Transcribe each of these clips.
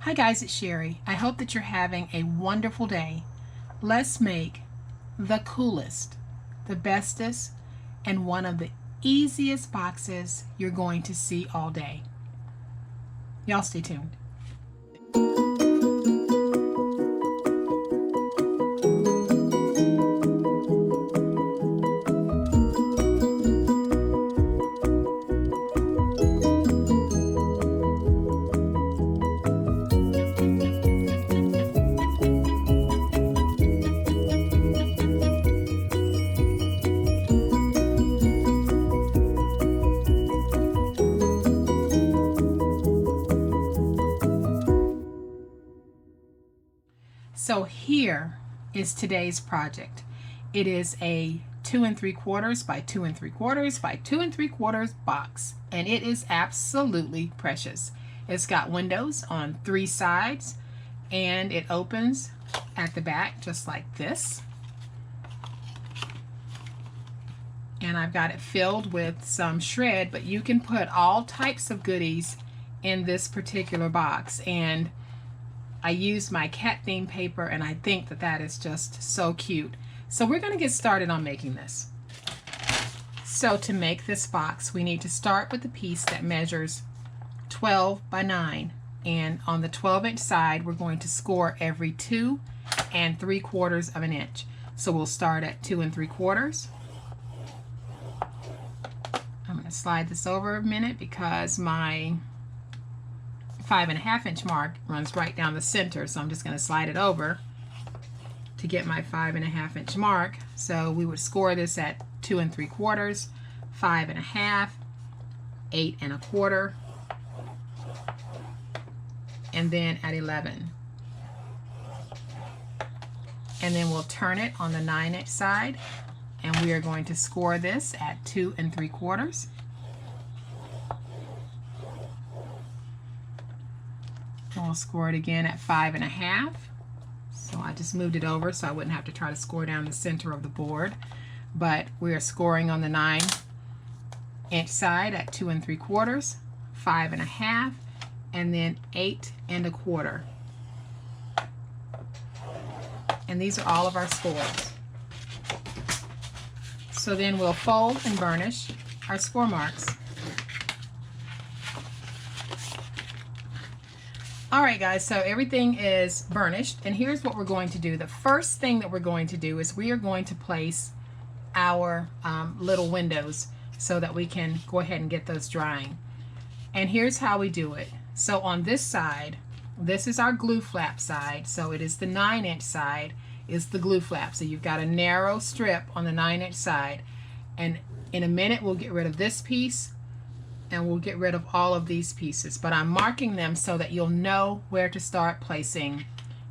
Hi guys, it's Sherry. I hope that you're having a wonderful day. Let's make the coolest, the bestest, and one of the easiest boxes you're going to see all day. Y'all stay tuned. So here is today's project. It is a 2 3/4 by 2 3/4 by 2 3/4 box, and it is absolutely precious. It's got windows on 3 sides, and it opens at the back just like this. And I've got it filled with some shred, but you can put all types of goodies in this particular box. And I used my cat theme paper, and I think that that is just so cute. So we're going to get started on making this. So to make this box, we need to start with the piece that measures 12 by 9. And on the 12-inch side, we're going to score every 2 3/4 inches. So we'll start at 2 3/4. I'm going to slide this over a minute because my 5.5-inch mark runs right down the center, so I'm just going to slide it over to get my 5.5-inch mark. So we would score this at 2 3/4, 5.5, 8 1/4, and then at 11. And then we'll turn it on the 9-inch side, and we are going to score this at 2 3/4. We'll score it again at 5.5. So I just moved it over so I wouldn't have to try to score down the center of the board. But we are scoring on the 9-inch side at 2 3/4, 5.5, and then 8 1/4. And these are all of our scores. So then we'll fold and burnish our score marks. Alright guys, so everything is burnished, and here's what we're going to do. The first thing that we're going to do is we are going to place our little windows so that we can go ahead and get those drying. And here's how we do it. So on this side, this is our glue flap side, so it is the 9-inch side is the glue flap. So you've got a narrow strip on the 9-inch side, and in a minute we'll get rid of this piece and we'll get rid of all of these pieces, but I'm marking them so that you'll know where to start placing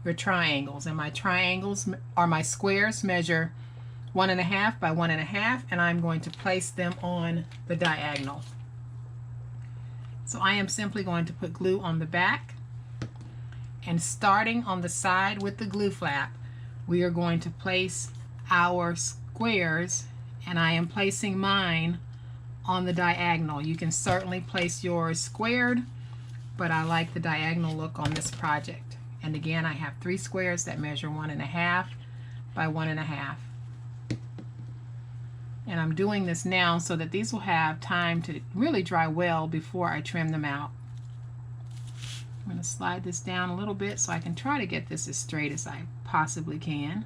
your triangles. And my triangles, or my squares, measure 1.5 by 1.5, and I'm going to place them on the diagonal. So I am simply going to put glue on the back, and starting on the side with the glue flap, we are going to place our squares, and I am placing mine on the diagonal. You can certainly place yours squared, but I like the diagonal look on this project. And again, I have 3 squares that measure 1.5 by 1.5. And I'm doing this now so that these will have time to really dry well before I trim them out. I'm going to slide this down a little bit so I can try to get this as straight as I possibly can.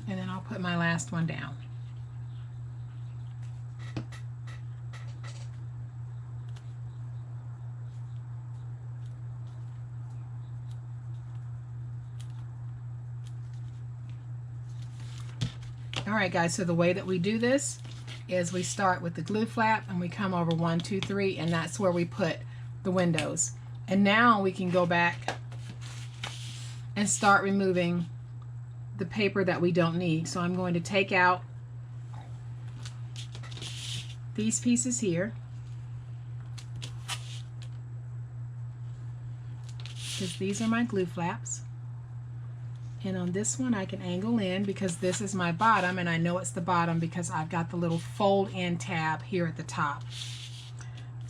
And then I'll put my last one down. Alright guys, so the way that we do this is we start with the glue flap and we come over 1, 2, 3, and that's where we put the windows. And now we can go back and start removing the paper that we don't need. So I'm going to take out these pieces here, because these are my glue flaps. And on this one I can angle in because this is my bottom, and I know it's the bottom because I've got the little fold in tab here at the top.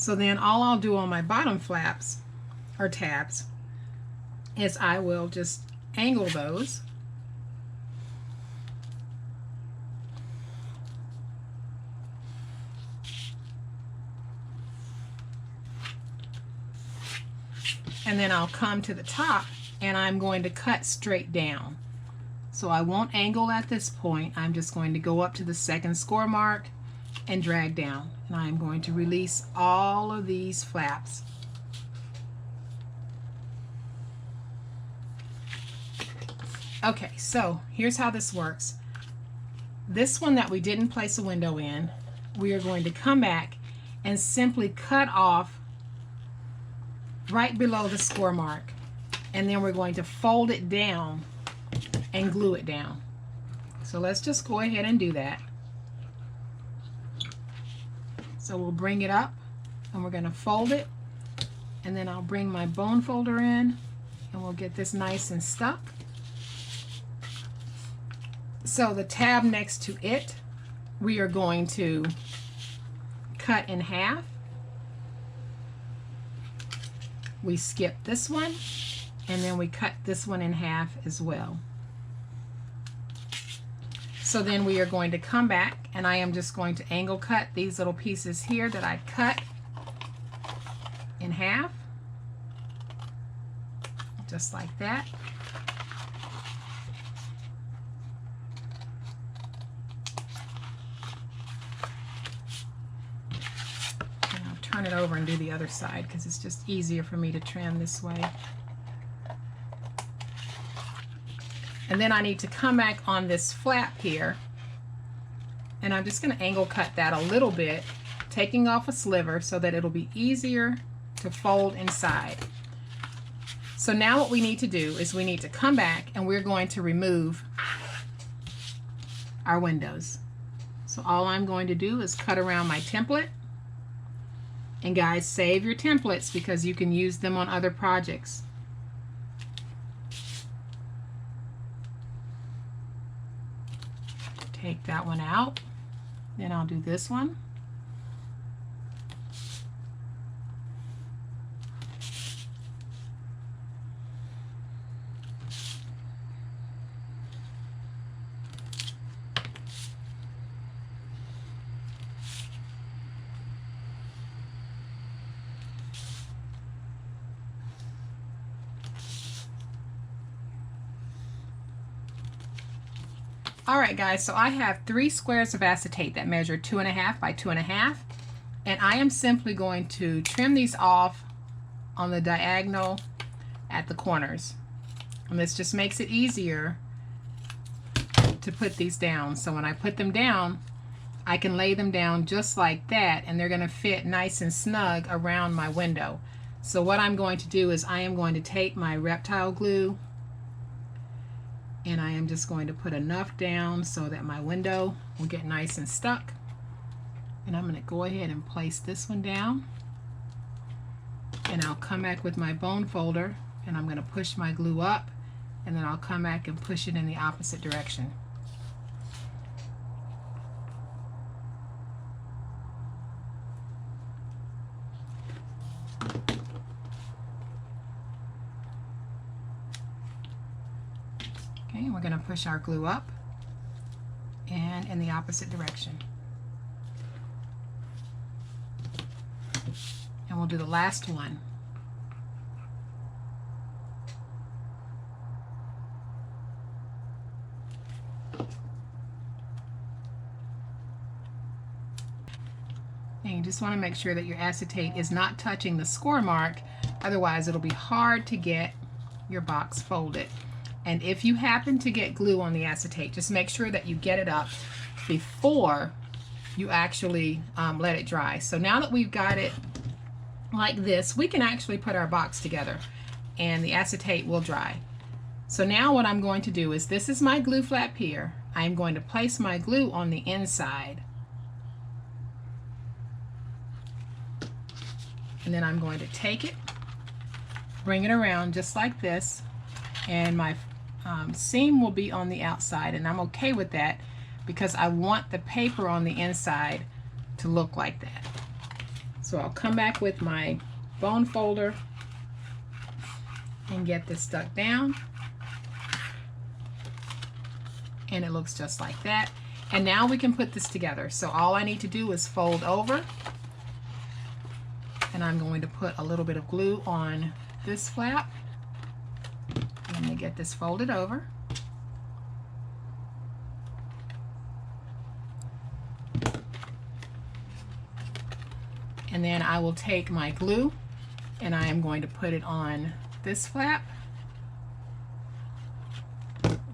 So then all I'll do on my bottom flaps or tabs is I will just angle those. And then I'll come to the top and I'm going to cut straight down. So I won't angle at this point. I'm just going to go up to the second score mark and drag down. And I'm going to release all of these flaps. Okay, so here's how this works. This one that we didn't place a window in, we are going to come back and simply cut off right below the score mark. And then we're going to fold it down and glue it down. So let's just go ahead and do that. So we'll bring it up and we're going to fold it, and then I'll bring my bone folder in and we'll get this nice and stuck. So the tab next to it, we are going to cut in half. We skip this one and then we cut this one in half as well. So then we are going to come back and I am just going to angle cut these little pieces here that I cut in half, just like that. And I'll turn it over and do the other side because it's just easier for me to trim this way. And then I need to come back on this flap here, and I'm just going to angle cut that a little bit, taking off a sliver so that it'll be easier to fold inside. So now what we need to do is we need to come back and we're going to remove our windows. So all I'm going to do is cut around my template. And guys, save your templates because you can use them on other projects. Take that one out, then I'll do this one. Alright guys, so I have 3 squares of acetate that measure 2.5 by 2.5, and I am simply going to trim these off on the diagonal at the corners. And this just makes it easier to put these down. So when I put them down, I can lay them down just like that, and they're going to fit nice and snug around my window. So what I'm going to do is I am going to take my reptile glue and I am just going to put enough down so that my window will get nice and stuck. And I'm going to go ahead and place this one down. And I'll come back with my bone folder and I'm going to push my glue up, and then I'll come back and push it in the opposite direction. Okay, we're going to push our glue up and in the opposite direction. And we'll do the last one. And you just want to make sure that your acetate is not touching the score mark, otherwise it'll be hard to get your box folded. And if you happen to get glue on the acetate, just make sure that you get it up before you actually let it dry. So now that we've got it like this, we can actually put our box together and the acetate will dry. So now what I'm going to do is, this is my glue flap here. I'm going to place my glue on the inside. And then I'm going to take it, bring it around just like this, and my seam will be on the outside, and I'm okay with that because I want the paper on the inside to look like that. So So I'll come back with my bone folder and get this stuck down. And it looks just like that. And now we can put this together. So all I need to do is fold over. And I'm going to put a little bit of glue on this flap. I'm going to get this folded over. And then I will take my glue and I am going to put it on this flap.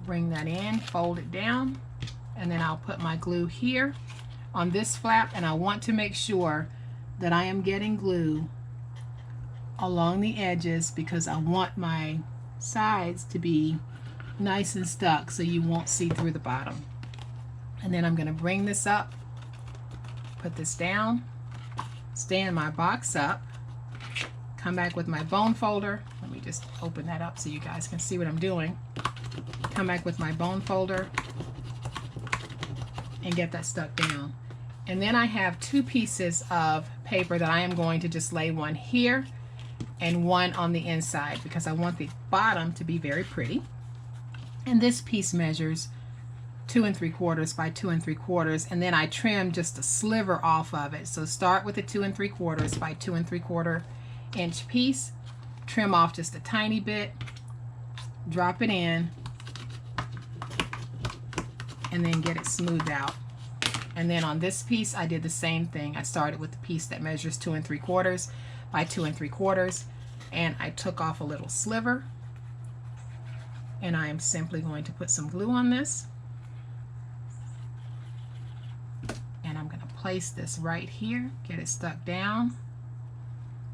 Bring that in, fold it down, and then I'll put my glue here on this flap, and I want to make sure that I am getting glue along the edges because I want my sides to be nice and stuck so you won't see through the bottom. And then I'm going to bring this up, put this down, stand my box up, come back with my bone folder. Let me just open that up so you guys can see what I'm doing. Come back with my bone folder and get that stuck down. And then I have two pieces of paper that I am going to just lay one here and one on the inside because I want the bottom to be very pretty. And this piece measures 2 3/4 by 2 3/4, and then I trim just a sliver off of it. So start with a 2 3/4 by 2 3/4 inch piece, trim off just a tiny bit, drop it in, and then get it smoothed out. And then on this piece I did the same thing. I started with the piece that measures 2 3/4 by 2 3/4, and I took off a little sliver, and I am simply going to put some glue on this, and I'm going to place this right here, get it stuck down,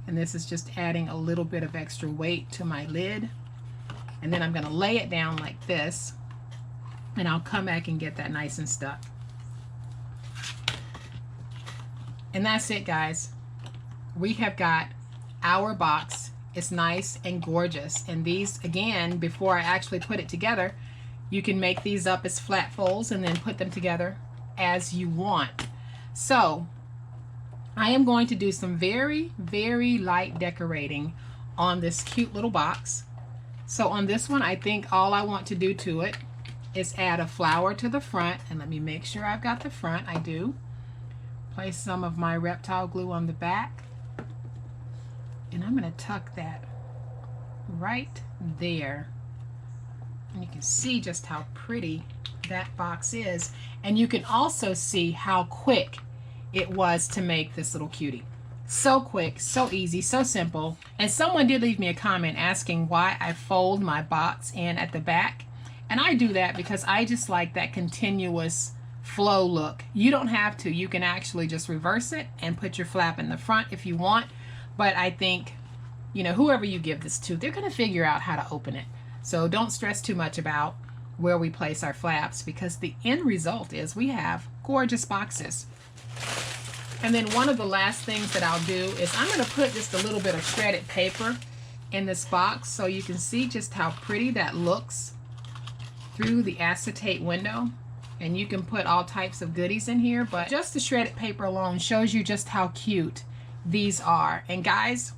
and this is just adding a little bit of extra weight to my lid. And then I'm going to lay it down like this, and I'll come back and get that nice and stuck. And that's it, guys. We have got our box. It's nice and gorgeous. And these, again, before I actually put it together, you can make these up as flat folds and then put them together as you want. So I am going to do some very, very light decorating on this cute little box. So on this one, I think all I want to do to it is add a flower to the front. And let me make sure I've got the front. I do. Place some of my reptile glue on the back, and I'm going to tuck that right there, and you can see just how pretty that box is, and you can also see how quick it was to make this little cutie. So quick, so easy, so simple. And someone did leave me a comment asking why I fold my box in at the back, and I do that because I just like that continuous flow look. You don't have to. You can actually just reverse it and put your flap in the front if you want, but I think, you know, whoever you give this to, they're going to figure out how to open it. So don't stress too much about where we place our flaps, because the end result is we have gorgeous boxes. And then one of the last things that I'll do is I'm going to put just a little bit of shredded paper in this box so you can see just how pretty that looks through the acetate window. And you can put all types of goodies in here, but just the shredded paper alone shows you just how cute these are. And guys,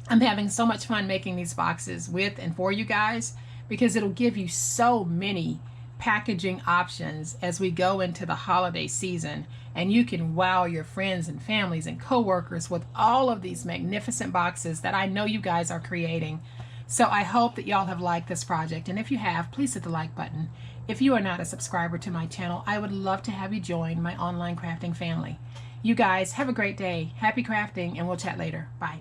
I'm having so much fun making these boxes with and for you guys, because it'll give you so many packaging options as we go into the holiday season, and you can wow your friends and families and co-workers with all of these magnificent boxes that I know you guys are creating. So I hope that y'all have liked this project, and if you have, please hit the like button. If you are not a subscriber to my channel, I would love to have you join my online crafting family. You guys have a great day. Happy crafting, and we'll chat later. Bye.